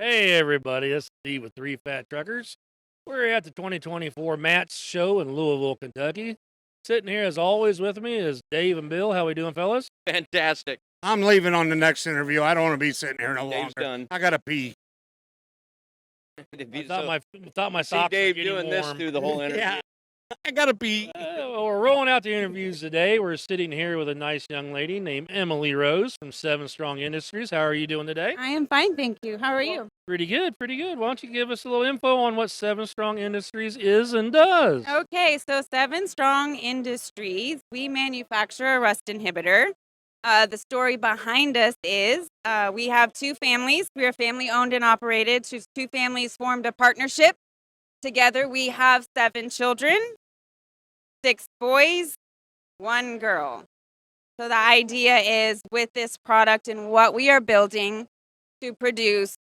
Hey everybody, this is Steve with Three Fat Truckers. We're at the 2024 MATS show in Louisville, Kentucky. Sitting here as always with me is Dave and Bill. How we doing, fellas? Fantastic. I'm leaving on the next interview. I don't want to be sitting here no Dave's longer. done. I gotta pee. I thought my see socks were Dave getting doing warm. this through the whole interview. Yeah, I gotta pee. Well, we're rolling out the interviews today. We're sitting here with a nice young lady named Emily Rose from Seven Strong Industries. How are you doing today? I am fine, thank you. How are you? Pretty good, pretty good. Why don't you give us a little info on what Seven Strong Industries is and does? Okay, so Seven Strong Industries, we manufacture a rust inhibitor. The story behind us is we have two families. We are family owned and operated. Two families formed a partnership. Together we have 7 children, 6 boys, 1 girl. So the idea is with this product and what we are building to produce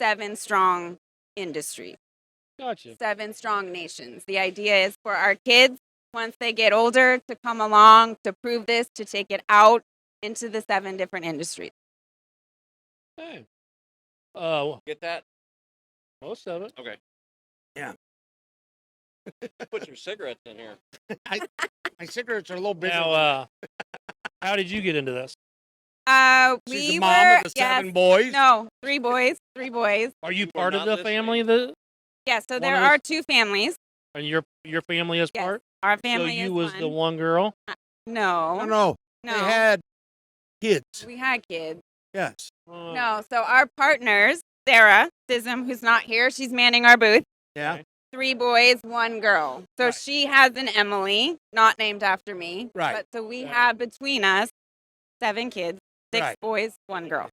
7 strong industries. Gotcha. 7 strong nations. The idea is for our kids, once they get older, to come along, to prove this, to take it out into the 7 different industries. Hey. Get that? Most of it. Okay. Yeah. Put your cigarettes in here. My cigarettes are a little bigger. Now, how did you get into this? She's We the mom were of the 7 boys. No, 3 boys. 3 boys. Are you You were part of not the listening. family that, Yeah, so One there of are us- 2 families. and your family is Yes, part? our So family you is was one. the one girl? No, No. They had kids. We had kids. Yes. No, so our partners, Sarah Sism, who's not here, she's manning our booth. Yeah. Okay. 3 boys, 1 girl. So Right. she has an Emily, not named after me. Right. But so we Right. have between us 7 kids, 6 Right. boys, 1 girl.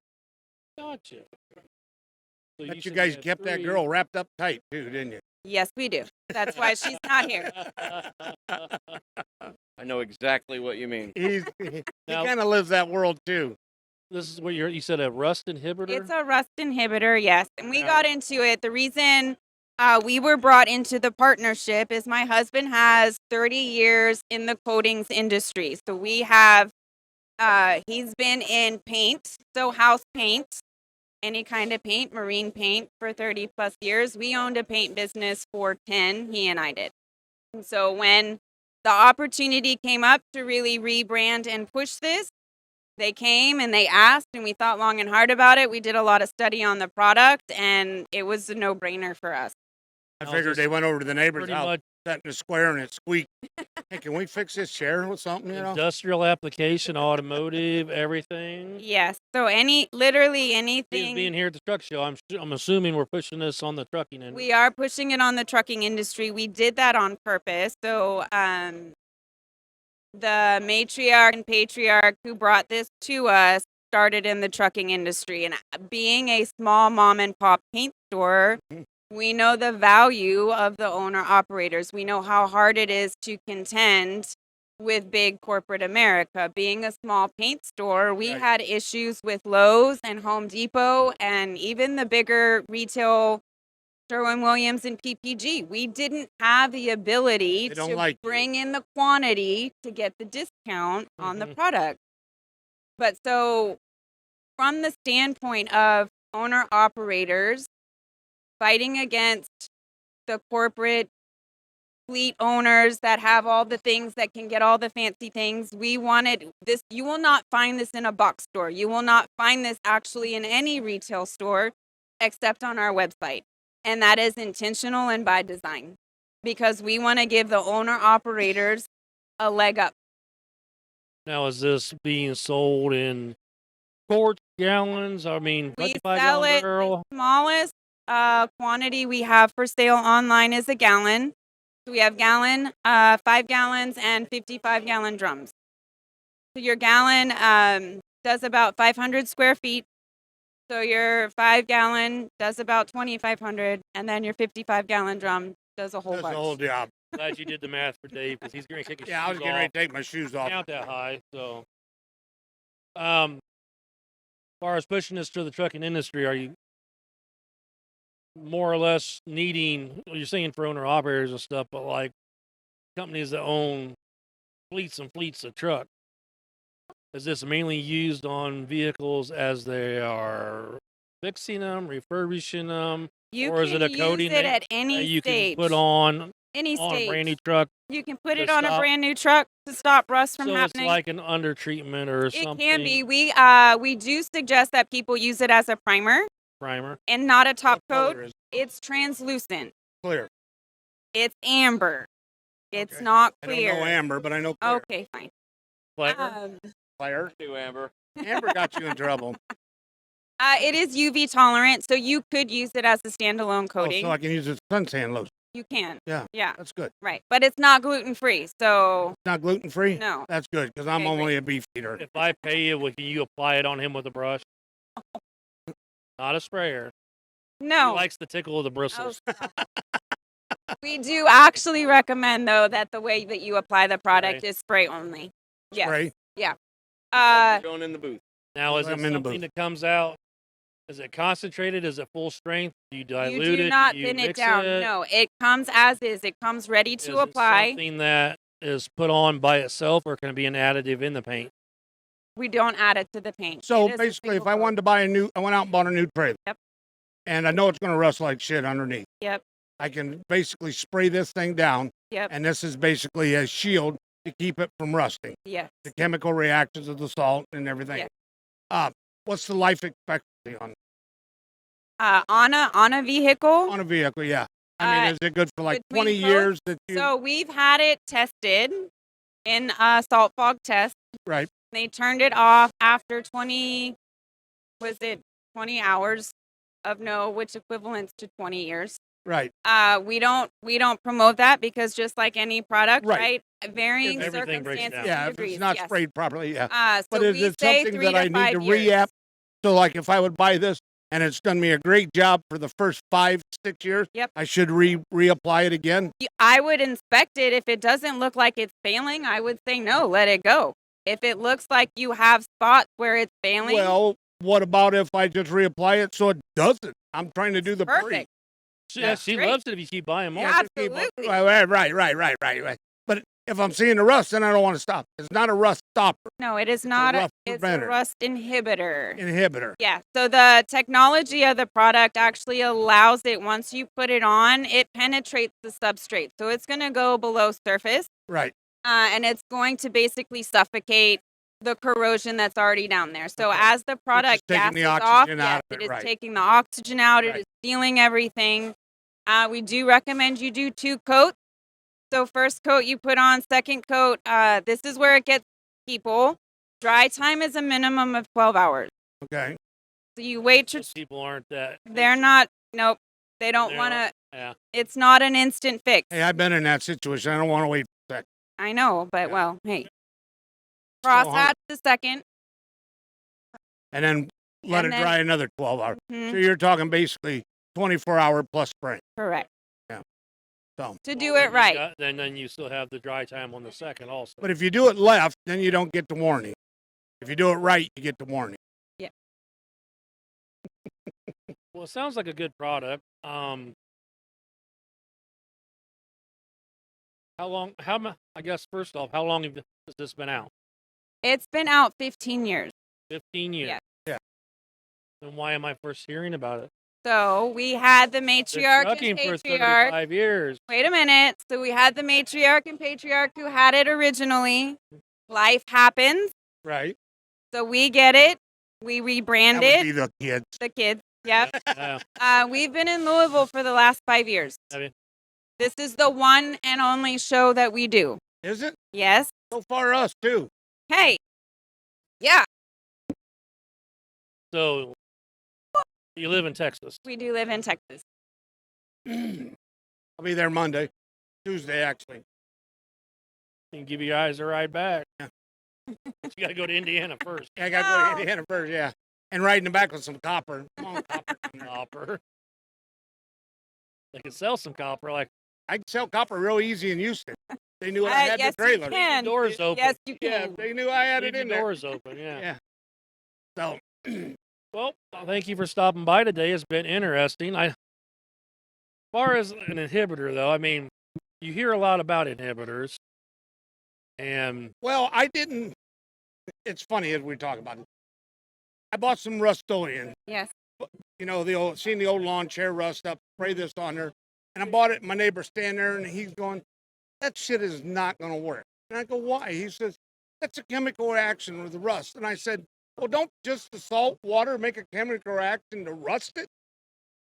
Gotcha. So But you said guys had kept that 3. girl wrapped up tight too, didn't you? Yes, we do. That's why she's not here. I know exactly what you mean. He Now- kind of lives that world too. This is what you said, a rust inhibitor? It's a rust inhibitor, yes. And we Now- got into it. The reason we were brought into the partnership is my husband has 30 years in the coatings industry. So we have, he's been in paint, so house paint, any kind of paint, marine paint for 30 plus years. We owned a paint business for 10, he and I did. And so when the opportunity came up to really rebrand and push this, they came and they asked, and we thought long and hard about it. We did a lot of study on the product, and it was a no-brainer for us. I Now, figured is they this went over to the neighbor's pretty house, much sat in a square, and it squeaked. Hey, can we fix this chair or something? You know. industrial application, automotive, everything? Yes. So literally Being anything. here at the truck show, I'm assuming we're pushing this on the trucking end. We are pushing it on the trucking industry. We did that on purpose. So the matriarch and patriarch who brought this to us started in the trucking industry. And being a small mom and pop paint store, we know the value of the owner operators. We know how hard it is to contend with big corporate America. Being a small paint store, we Right. had issues with Lowe's and Home Depot and even the bigger retail Sherwin-Williams and PPG. We didn't have the ability They don't to like you. bring in the quantity to get the discount on the Mhm. product. But so from the standpoint of owner operators fighting against the corporate fleet owners that have all the things that can get all the fancy things, we wanted this. You will not find this in a box store. You will not find this actually in any retail store except on our website. And that is intentional and by design because we want to give the owner operators a leg up. Now, is this being sold in quarts, gallons? I mean, We 25 sell gallon it. barrel? Smallest quantity we have for sale online is a gallon. So we have gallon, 5 gallons, and 55-gallon drums. So your gallon does about 500 square feet. So your 5-gallon does about 2,500, and then your 55-gallon drum does a whole That's bunch. the whole job. Glad you did the math for Dave because he's going to take his Yeah, I was shoes getting ready off. to take my shoes off. Count that high. So, as far as pushing this to the trucking industry, are you more or less needing? Well, you're saying for owner operators and stuff, but like companies that own fleets and fleets of truck. Is this mainly used on vehicles as they are fixing them, refurbishing them, You or is can it a use coating it that at any you stage. can put on any a stage. brand new truck? You can put to it on a stop- brand new truck to stop rust from So happening. it's like an under treatment or It something. can be. We do suggest that people use it as a primer Primer. and not a top What color coat. is It's translucent. clear? It's amber. It's Okay. not I don't clear. know amber, but I know clear. Okay, fine. Flavor. Claire, Do Amber. Amber got you in trouble. It is UV tolerant, so you could use it as a standalone Oh, coating. so I can use it as suntan lotion. You can. Yeah. Yeah. That's good. Right. But it's not gluten free, so It's not gluten free. no. That's good because I'm Okay, great. only a beef eater. If I pay you, can you apply it on him with a brush? Not a sprayer. No. He likes the tickle of the bristles. stop. We do actually recommend though that the way that you apply the product Spray. is spray only. Yes. Spray. Going in the booth. Now, is it I'm in the something booth. that comes out? Is it concentrated? Is it full strength? Do you dilute You it? do not you thin it mix down. It? No, it comes as is. It comes ready Is to it apply. something that is put on by itself, or can it be an additive in the paint? We don't add it to the paint. So It is a basically, if single I coat. wanted to buy I went out and bought a new trailer. Yep. And I know it's going to rust like shit underneath. Yep. I can basically spray this thing down, Yep. and this is basically a shield to keep it from rusting. Yes. The chemical reactions of the salt and everything. Yeah. What's the life expectancy On a vehicle. on a vehicle? Yeah. I mean, is it good for like between 20 coats, years? That you So we've had it tested in a salt fog test. right? They turned it off after 20 hours of no, which equivalents to 20 years. Right. We don't promote that because just like any product, Right. right? Varying If everything breaks circumstances down. and Yeah. If degrees. it's not yes. sprayed properly, yeah. So But is we it say something 3 that to I need 5 to years. re-up? So, like, if I would buy this and it's done me a great job for the first 5-6 years, Yep. I should reapply it again. I would inspect it. If it doesn't look like it's failing, I would say no, let it go. If it looks like you have spots where it's failing, Well, what about if I just reapply it so it doesn't? I'm trying to do the pre. perfect. Yeah, she great. loves it if you keep buying more. Yeah. Just keep- Absolutely. Right. But if I'm seeing the rust, then I don't want to stop. It's not a rust stopper No, it is not rough it's a preventer. rust inhibitor. inhibitor. Yeah. So the technology of the product actually allows it once you put it on, it penetrates the substrate. So it's going to go below surface Right. and it's going to basically suffocate the corrosion that's already down there. So Okay. as the product taking the gases oxygen off, out yes, of it it, is right. taking the oxygen out. It Right. is sealing everything. We do recommend you do 2 coats. So first coat you put on, second coat. This is where it gets people. Dry time is a minimum of 12 hours. Okay. So you wait to. Most people aren't that. They're not. Nope. They don't They're want to. Yeah. It's not an instant fix. Hey, I've been in that situation. I don't want to wait a second. I know, but Yeah. well, hey. So Cross how- hatch the second. And then let And it then- dry another 12 hours. Mhm, So you're talking basically 24-hour plus spray. correct. Yeah. So, To do Well, it right. Then you still have the dry time on the second also. but if you do it left, then you don't get the warning. If you do it right, you get the warning. Well, it sounds like a good product. How long? I guess first off, how long has this been out? It's been out 15 years. 15 years. Yeah. Yeah. Then why am I first hearing about it? So we had the Been matriarch trucking and for patriarch. 35 years. Wait a minute. So we had the matriarch and patriarch who had it originally. Life happens. Right. So we get it. We rebrand That would it. be the kids. The kids. Yep. Yeah. We've been in Louisville for the last 5 years. Have you? This is the one and only show that we do. Is it? Yes. So far, us too. Hey. Yeah, So you live in Texas. we do live in Texas. I'll be there Monday, Tuesday, actually. You can give you guys a ride back. Yeah. You got to go to Indiana first. Yeah, I got to go to Indiana first, yeah. And riding the back with some copper. Come on, copper. Copper. They can sell some copper. Like I can sell copper real easy in Houston. They knew I had yes, the trailer. you can. doors open. Yes, you Yeah, can. they knew I had leave it the in there. doors open. Yeah. Yeah. So, Well, thank you for stopping by today. It's been interesting. As far as an inhibitor, though, I mean, you hear a lot about inhibitors, and well, I didn't. It's funny as we talk about it. I bought some Rust-Oleum Yes. you know, seen the old lawn chair rust up, spray this on her. And I bought it. My neighbor's standing there and he's going, that shit is not going to work. And I go, why? He says, that's a chemical reaction with the rust. And I said, well, don't just the salt water make a chemical reaction to rust it?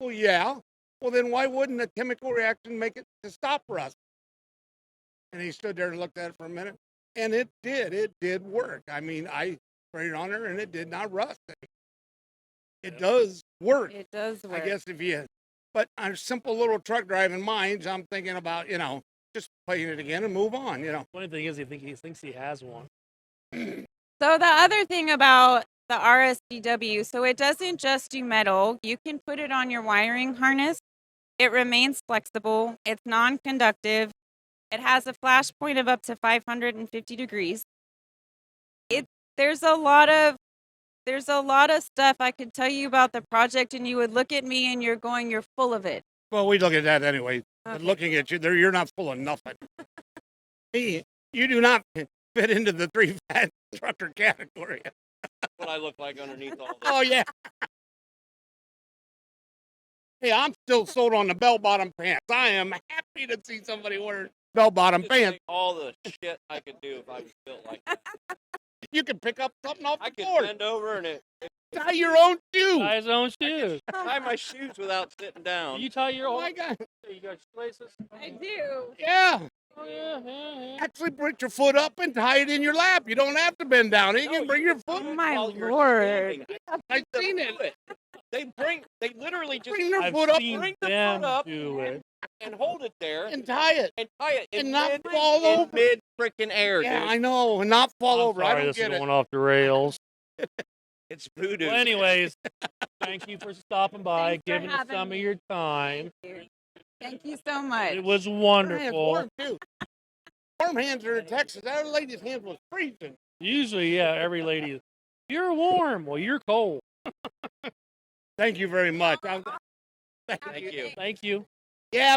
Well, yeah. Well, then why wouldn't a chemical reaction make it to stop rust? And he stood there and looked at it for a minute. And it did work. I mean, I sprayed it on her and it did not rust. It does work. It does work. I guess but on simple little truck driving minds, I'm thinking about, you know, just playing it again and move on, you know. Funny thing is, he thinks he has one. So the other thing about the RSDW, so it doesn't just do metal. You can put it on your wiring harness. It remains flexible. It's non-conductive. It has a flash point of up to 550 degrees. There's a lot of stuff I could tell you about the project, and you would look at me and you're full of it. Well, we look at that anyway. But Okay. looking at you, you're not full of nothing. You do not fit into the 3 fat trucker category. That's what I look like underneath all this. Oh, yeah. Hey, I'm still sold on the bell-bottom pants. I am happy to see somebody wear bell-bottom Just pants. think all the shit I could do if I was built like that. You can pick up something off I the could floor. bend over and Tie your own shoe. Tie his own shoes. tie my shoes without sitting down. You tie your Oh, own. my God. You got laces. I do. Yeah. Oh yeah. Actually, put your foot up and tie it in your lap. You don't have to bend down. You No, can bring your foot. Oh, my while you're Lord. standing. I've They seen do it. They literally just Bring their I've foot up seen bring the foot them up. do it. and hold it there and tie it. and tie it in and not mid, fall in over. mid freaking air, Yeah, dude. I know. And not fall I'm over. I sorry, don't this get is it. going off the rails. It's voodoo. Well, anyways, thank you for stopping by, Thanks for giving us having some me. of your time. Thank you so much. It was My hands wonderful. warm, too. Warm hands are in Texas. That lady's hands was freezing. Usually, yeah, every lady, you're warm. Well, you're cold. Thank you very much. Thank you. Thank you. Yeah,